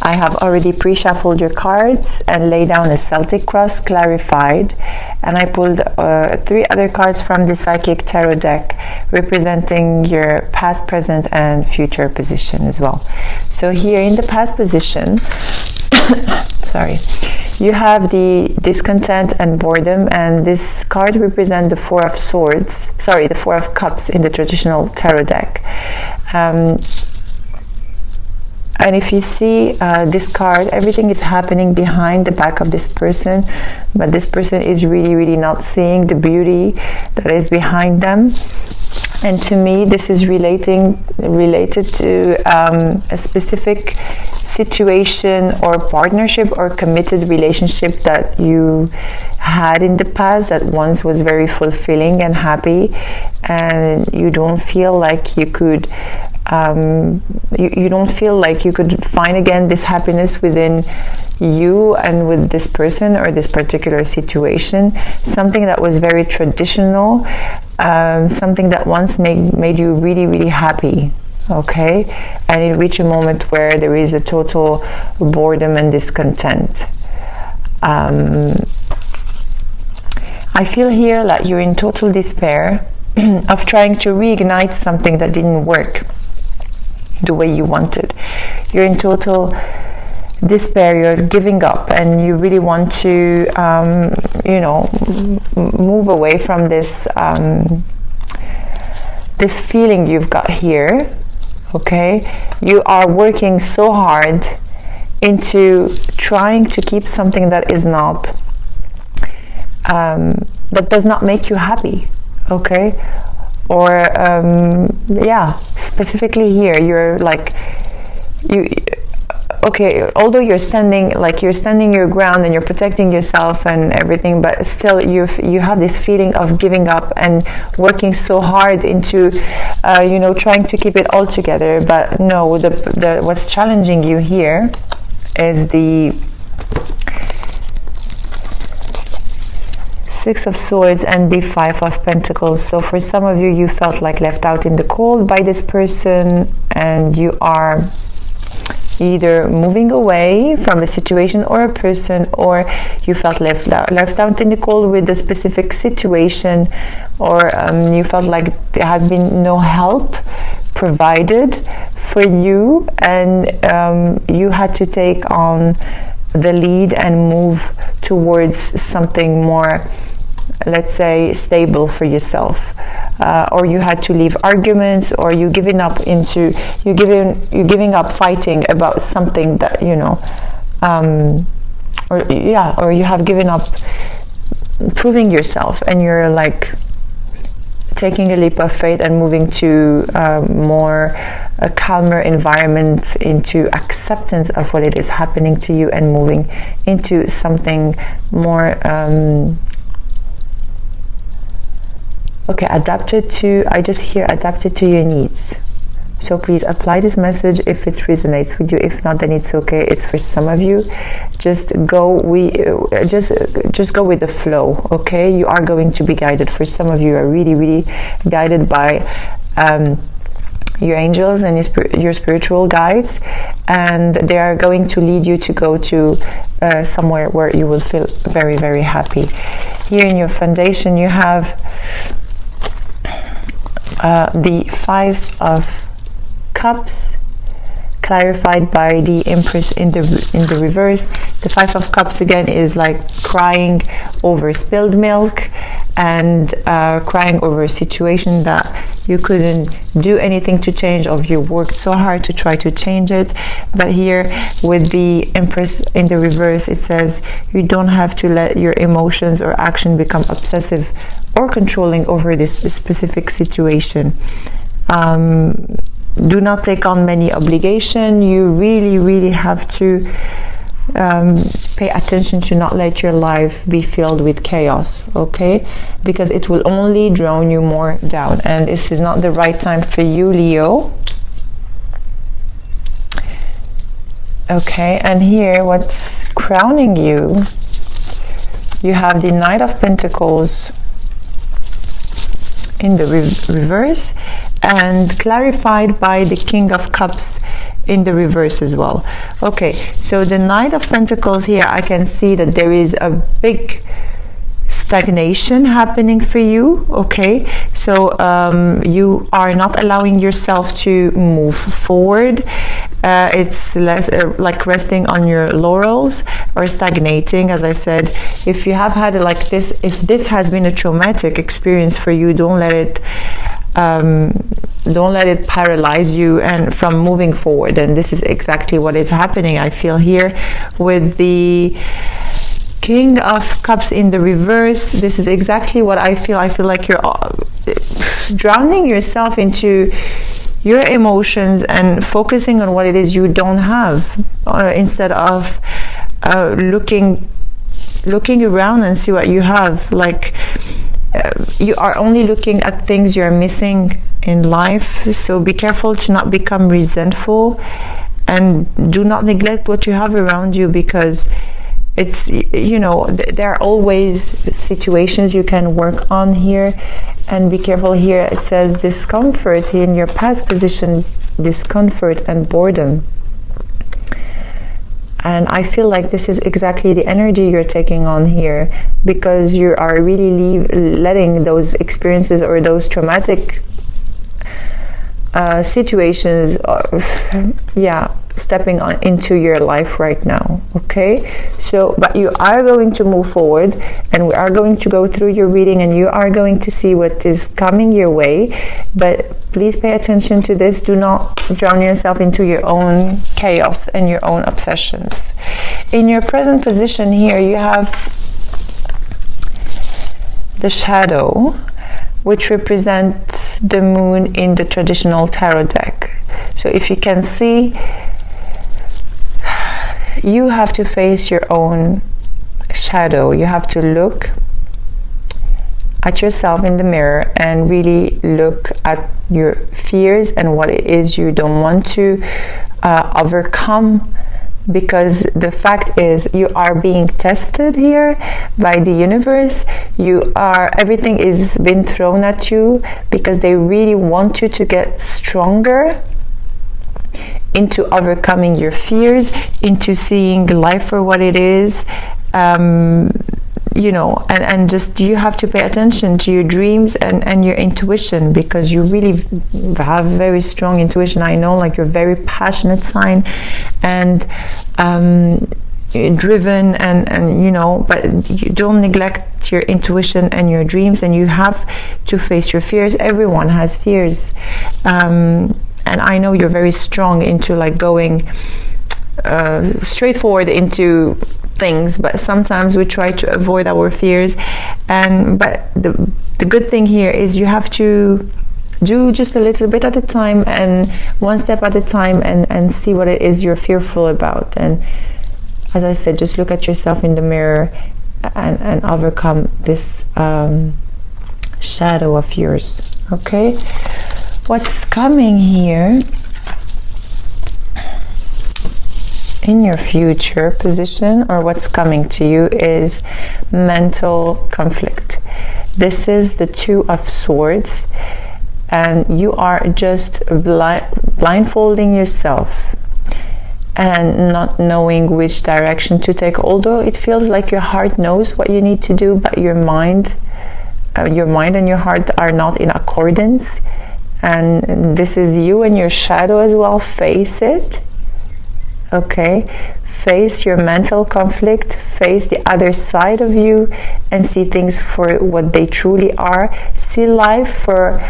I have already pre-shuffled your cards and laid down a Celtic cross, clarified, and I pulled 3 other cards from the Psychic Tarot deck representing your past, present and future position as well. So here in the past position, sorry, you have the discontent and boredom, and this card represents the 4 of swords, sorry, the 4 of cups in the traditional tarot deck. And if you see this card, everything is happening behind the back of this person, but this person is really not seeing the beauty that is behind them. And to me, this is related to a specific situation or partnership or committed relationship that you had in the past that once was very fulfilling and happy, and you don't feel like you could you don't feel like you could find again this happiness within you and with this person or this particular situation. Something that was very traditional, something that once made you really happy, okay, and it reached a moment where there is a total boredom and discontent. I feel here that you're in total despair of trying to reignite something that didn't work the way you wanted. You're in total despair, you're giving up, and you really want to you know, move away from this this feeling you've got here, okay? You are working so hard into trying to keep something that is not that does not make you happy, okay? Or yeah, specifically here, you're like, okay, although you're standing your ground and you're protecting yourself and everything, but still you have this feeling of giving up and working so hard into you know, trying to keep it all together. But no, what's challenging you here is the 6 of Swords and the 5 of Pentacles. So for some of you, you felt like left out in the cold by this person, and you are either moving away from a situation or a person, or you felt left out in the cold with a specific situation, or you felt like there has been no help provided for you, and you had to take on the lead and move towards something more, let's say, stable for yourself, or you had to leave arguments, or you giving up fighting about something that, you know, or you have given up proving yourself, and you're like taking a leap of faith and moving to a calmer environment, into acceptance of what it is happening to you, and moving into something more okay, I just hear adapted to your needs. So please apply this message if it resonates with you. If not, then it's okay. It's for some of you. Just go just go with the flow, okay? You are going to be guided. For some of you, are really guided by your angels and your spiritual guides, and they are going to lead you to go to somewhere where you will feel very happy. Here in your foundation, you have the 5 of Cups, clarified by the Empress in the reverse. The 5 of Cups again is like crying over spilled milk, and crying over a situation that you couldn't do anything to change, or you worked so hard to try to change it. But here with the Empress in the reverse, it says you don't have to let your emotions or action become obsessive or controlling over this specific situation. Do not take on many obligation. You really have to pay attention to not let your life be filled with chaos, okay? Because it will only drown you more down, and this is not the right time for you, Leo. Okay, and here what's crowning you, you have the Knight of Pentacles in the reverse, and clarified by the King of Cups in the reverse as well. Okay, so the Knight of Pentacles here, I can see that there is a big stagnation happening for you. Okay, so you are not allowing yourself to move forward. It's less like resting on your laurels or stagnating. As I said, if you have had it like this, if this has been a traumatic experience for you, don't let it paralyze you and from moving forward. And this is exactly what is happening, I feel, here with the King of Cups in the reverse. This is exactly what I feel. I feel like you're drowning yourself into your emotions and focusing on what it is you don't have, instead of looking around and see what you have. Like you are only looking at things you're missing in life. So be careful to not become resentful, and do not neglect what you have around you, because it's, you know, there are always situations you can work on here. And be careful here, it says discomfort in your past position, discomfort and boredom. And I feel like this is exactly the energy you're taking on here, because you are really letting those experiences or those traumatic situations, stepping on into your life right now. Okay, so but you are going to move forward, and we are going to go through your reading, and you are going to see what is coming your way. But please pay attention to this. Do not drown yourself into your own chaos and your own obsessions. In your present position here, you have the shadow, which represents the moon in the traditional tarot deck. So if you can see, you have to face your own shadow. You have to look at yourself in the mirror and really look at your fears and what it is you don't want to overcome, because the fact is you are being tested here by the universe. Everything is being thrown at you because they really want you to get stronger into overcoming your fears, into seeing life for what it is, you know, and just you have to pay attention to your dreams and your intuition, because you really have very strong intuition. I know, like, you're a very passionate sign and driven, and you know, but you don't neglect your intuition and your dreams, and you have to face your fears. Everyone has fears. And I know you're very strong into like going straightforward into things, but sometimes we try to avoid our fears. But the good thing here is you have to do just a little bit at a time, and one step at a time, and see what it is you're fearful about. And as I said, just look at yourself in the mirror and overcome this shadow of yours. Okay, what's coming here in your future position, or what's coming to you, is mental conflict. This is the Two of Swords, and you are just blindfolding yourself and not knowing which direction to take, although it feels like your heart knows what you need to do, but your mind and your heart are not in accordance. And this is you and your shadow as well. Face it. Okay, face your mental conflict, face the other side of you, and see things for what they truly are. See life for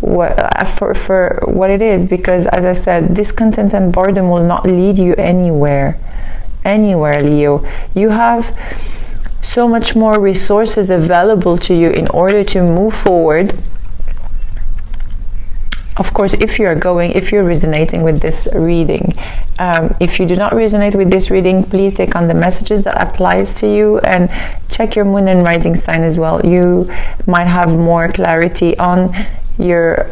what it is, because as I said, discontent and boredom will not lead you anywhere, Leo. You have so much more resources available to you in order to move forward. Of course, if you're resonating with this reading. If you do not resonate with this reading, please take on the messages that applies to you, and check your moon and rising sign as well. You might have more clarity on your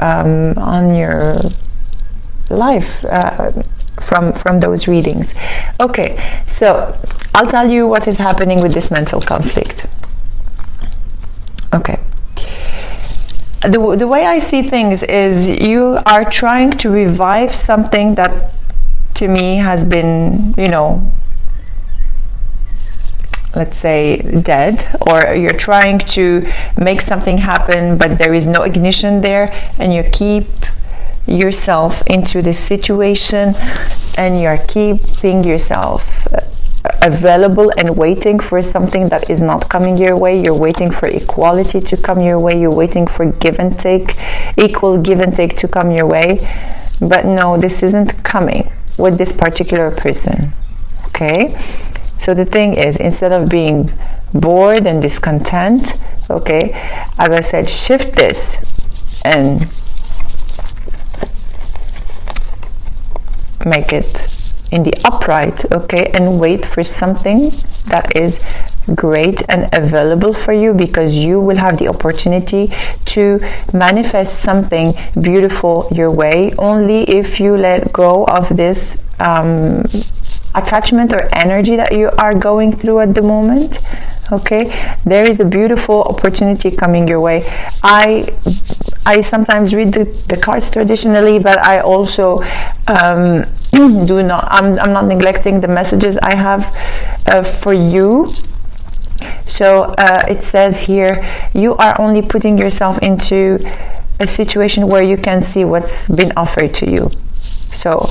life from those readings. Okay, so I'll tell you what is happening with this mental conflict. Okay. The way I see things is you are trying to revive something that to me has been, you know, let's say dead, or you're trying to make something happen but there is no ignition there, and you keep yourself into this situation and you're keeping yourself available and waiting for something that is not coming your way. You're waiting for equality to come your way. You're waiting for give and take, equal give and take to come your way. But no, this isn't coming with this particular person. Okay? So the thing is, instead of being bored and discontent, okay, as I said, shift this and make it in the upright, okay, and wait for something that is great and available for you, because you will have the opportunity to manifest something beautiful your way only if you let go of this attachment or energy that you are going through at the moment. Okay, there is a beautiful opportunity coming your way. I sometimes read the cards traditionally, but I also I'm not neglecting the messages I have for you. So it says here, you are only putting yourself into a situation where you can see what's been offered to you. So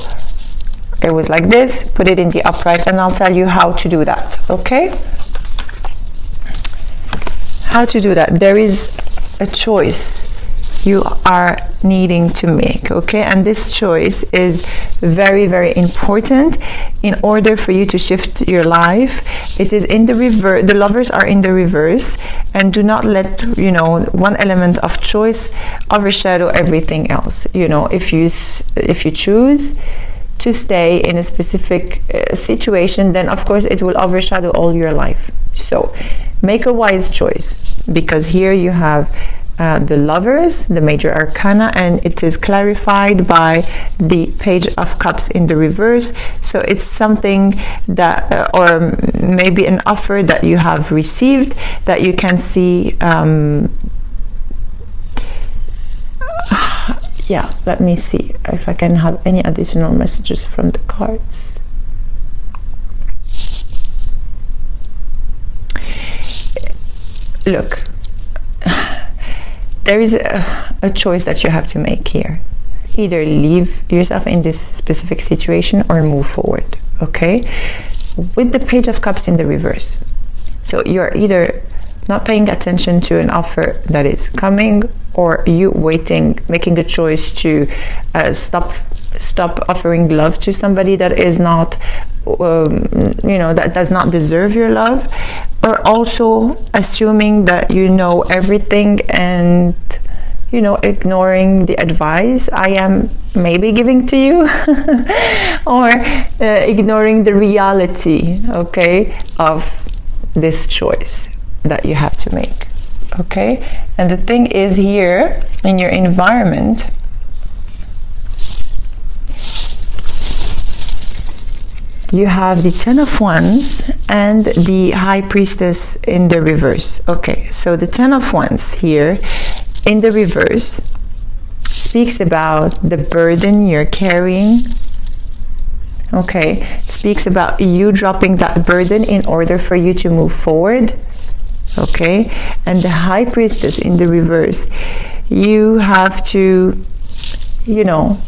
it was like this, put it in the upright, and I'll tell you how to do that. Okay, how to do that. There is a choice you are needing to make, okay, and this choice is very, very important in order for you to shift your life. It is in the reverse. The lovers are in the reverse, and do not let, you know, one element of choice overshadow everything else. You know, if you choose to stay in a specific situation, then of course it will overshadow all your life. So make a wise choice, because here you have the lovers, the major arcana, and it is clarified by the Page of Cups in the reverse. So it's something that or maybe an offer that you have received that you can see. Yeah, let me see if I can have any additional messages from the cards. Look, there is a choice that you have to make here. Either leave yourself in this specific situation or move forward, okay? With the Page of Cups in the reverse. So you're either not paying attention to an offer that is coming, or you waiting, making a choice to stop offering love to somebody that is not, you know, that does not deserve your love, or also assuming that you know everything and, you know, ignoring the advice I am maybe giving to you, or ignoring the reality, okay, of this choice that you have to make. Okay, and the thing is, here in your environment, you have the Ten of Wands and the High Priestess in the reverse. Okay, so the Ten of Wands here in the reverse speaks about the burden you're carrying. Okay, speaks about you dropping that burden in order for you to move forward. Okay, and the High Priestess in the reverse, you have to, you know,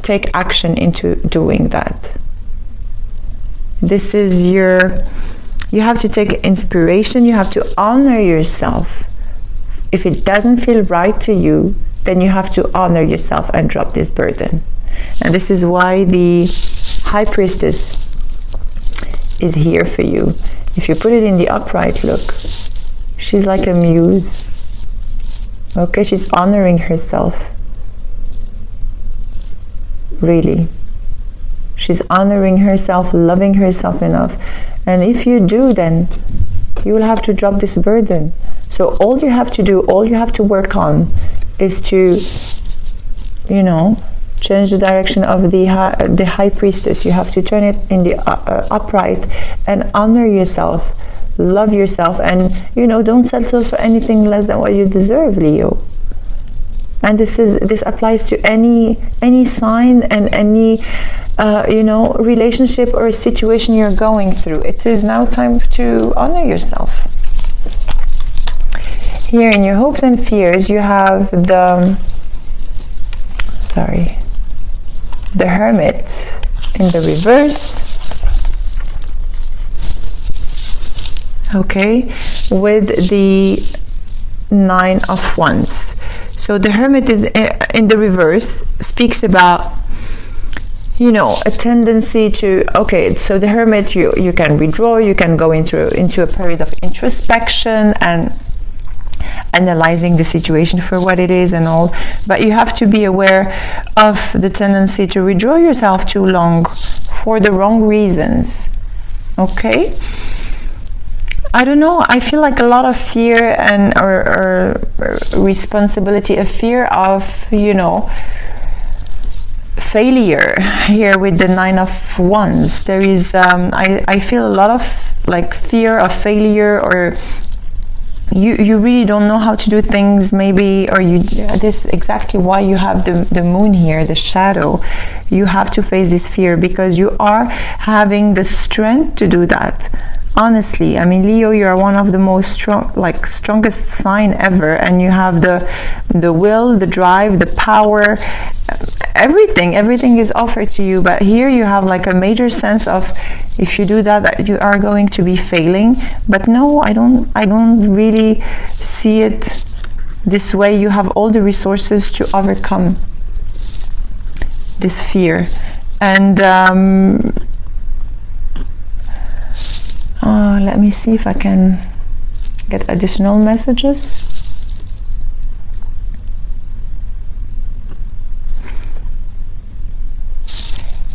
take action into doing that. This is you have to take inspiration, you have to honor yourself. If it doesn't feel right to you, then you have to honor yourself and drop this burden. And this is why the High Priestess is here for you. If you put it in the upright, look, she's like a muse. Okay, she's honoring herself. Really. She's honoring herself, loving herself enough. And if you do, then you will have to drop this burden. So all you have to do, all you have to work on is to, you know, change the direction of the High Priestess. You have to turn it in the upright and honor yourself, love yourself, and, you know, don't settle for anything less than what you deserve, Leo. And this applies to any sign and any relationship or a situation you're going through. It is now time to honor yourself. Here in your hopes and fears, you have the Hermit in the reverse. Okay, with the 9 of Wands. So the Hermit is in the reverse, speaks about a tendency to, so the Hermit, you can withdraw, you can go into a period of introspection and analyzing the situation for what it is and all, but you have to be aware of the tendency to withdraw yourself too long for the wrong reasons. Okay, I don't know, I feel like a lot of fear and or responsibility, a fear of failure here with the 9 of Wands. There is I feel a lot of fear of failure, or you really don't know how to do things, maybe, or this is exactly why you have the moon here, the shadow. You have to face this fear because you are having the strength to do that. Honestly, I mean, Leo, you are one of the most strongest sign ever, and you have the will, the drive, the power, everything is offered to you. But here you have a major sense of, if you do that you are going to be failing. But no, I don't really see it this way. You have all the resources to overcome this fear. And let me see if I can get additional messages.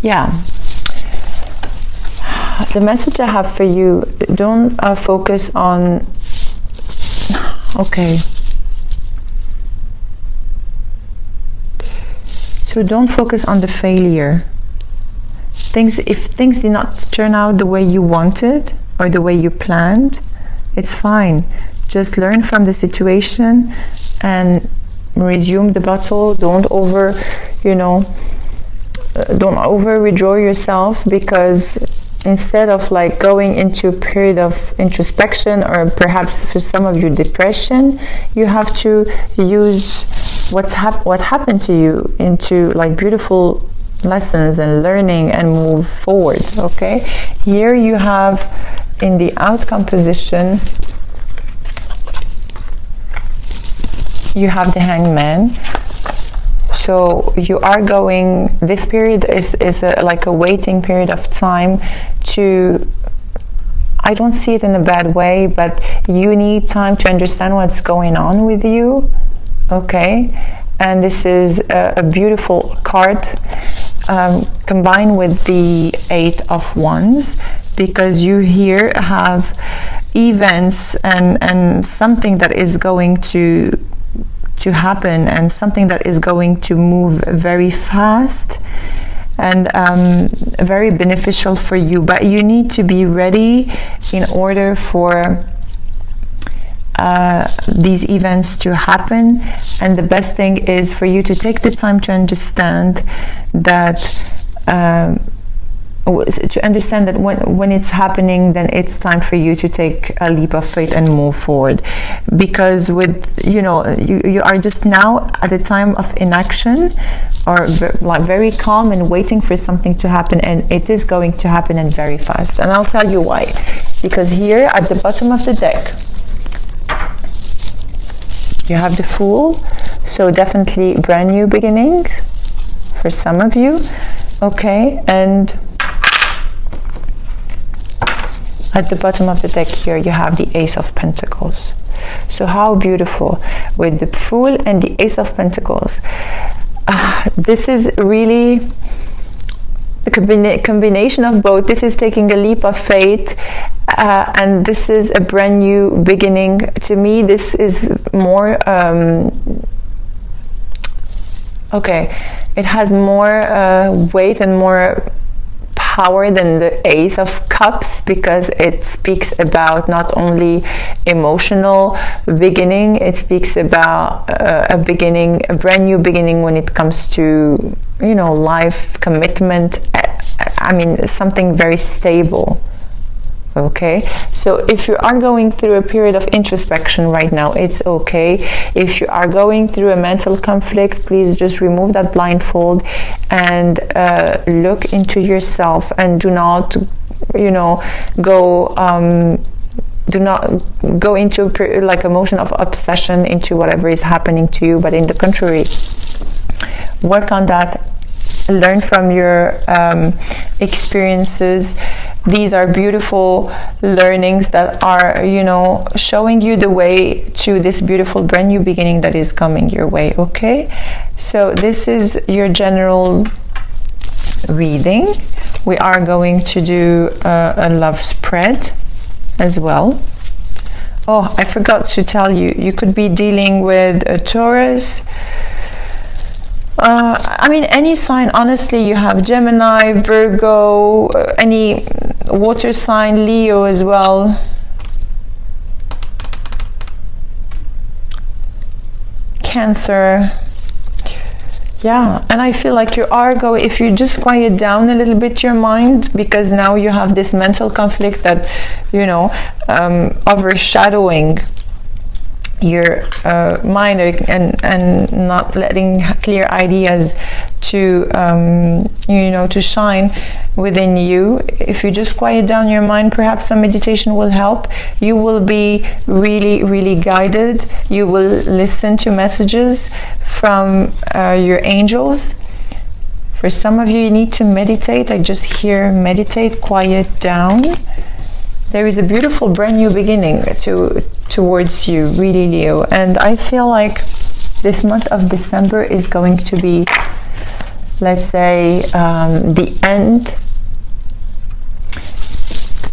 Yeah, the message I have for you, don't focus on, so don't focus on the failure. If things did not turn out the way you wanted or the way you planned, it's fine. Just learn from the situation and resume the battle. Don't over withdraw yourself, because instead of going into a period of introspection, or perhaps for some of you depression, you have to use what happened to you into beautiful lessons and learning and move forward. Okay, here you have in the outcome position, you have the Hangman. So you are going, this period is a waiting period of time to, I don't see it in a bad way, but you need time to understand what's going on with you. Okay, and this is a beautiful card combined with the 8 of Wands, because you here have events and something that is going to happen, and something that is going to move very fast and very beneficial for you. But you need to be ready in order for these events to happen. And the best thing is for you to take the time to understand that when it's happening, then it's time for you to take a leap of faith and move forward. Because you are just now at a time of inaction, or very calm and waiting for something to happen, and it is going to happen, and very fast. And I'll tell you why. Because here at the bottom of the deck you have the Fool, so definitely brand new beginnings for some of you. Okay, and at the bottom of the deck here you have the Ace of Pentacles. So how beautiful, with the Fool and the Ace of Pentacles. This is really a combination of both. This is taking a leap of faith, and this is a brand new beginning. To me, this is more it has more weight and more power than the Ace of Cups, because it speaks about not only emotional beginning, it speaks about a beginning, a brand new beginning when it comes to, you know, life, commitment. I mean, something very stable. Okay, so if you are going through a period of introspection right now, it's okay. If you are going through a mental conflict, please just remove that blindfold and look into yourself, and do not, you know, do not go into like a motion of obsession into whatever is happening to you, but in the contrary, work on that. Learn from your experiences. These are beautiful learnings that are, you know, showing you the way to this beautiful brand new beginning that is coming your way. Okay, so this is your general reading. We are going to do a love spread as well. Oh, I forgot to tell you, you could be dealing with a Taurus. I mean, any sign, honestly. You have Gemini, Virgo, any water sign, Leo as well. Cancer. Yeah, and I feel like you are going, if you just quiet down a little bit your mind, because now you have this mental conflict that, you know, overshadowing your mind, and not letting clear ideas to you know, to shine within you. If you just quiet down your mind, perhaps some meditation will help. You will be really guided. You will listen to messages from your angels. For some of you, you need to meditate. I just hear meditate, quiet down. There is a beautiful brand new beginning towards you, really, Leo. And I feel like this month of December is going to be, let's say, the end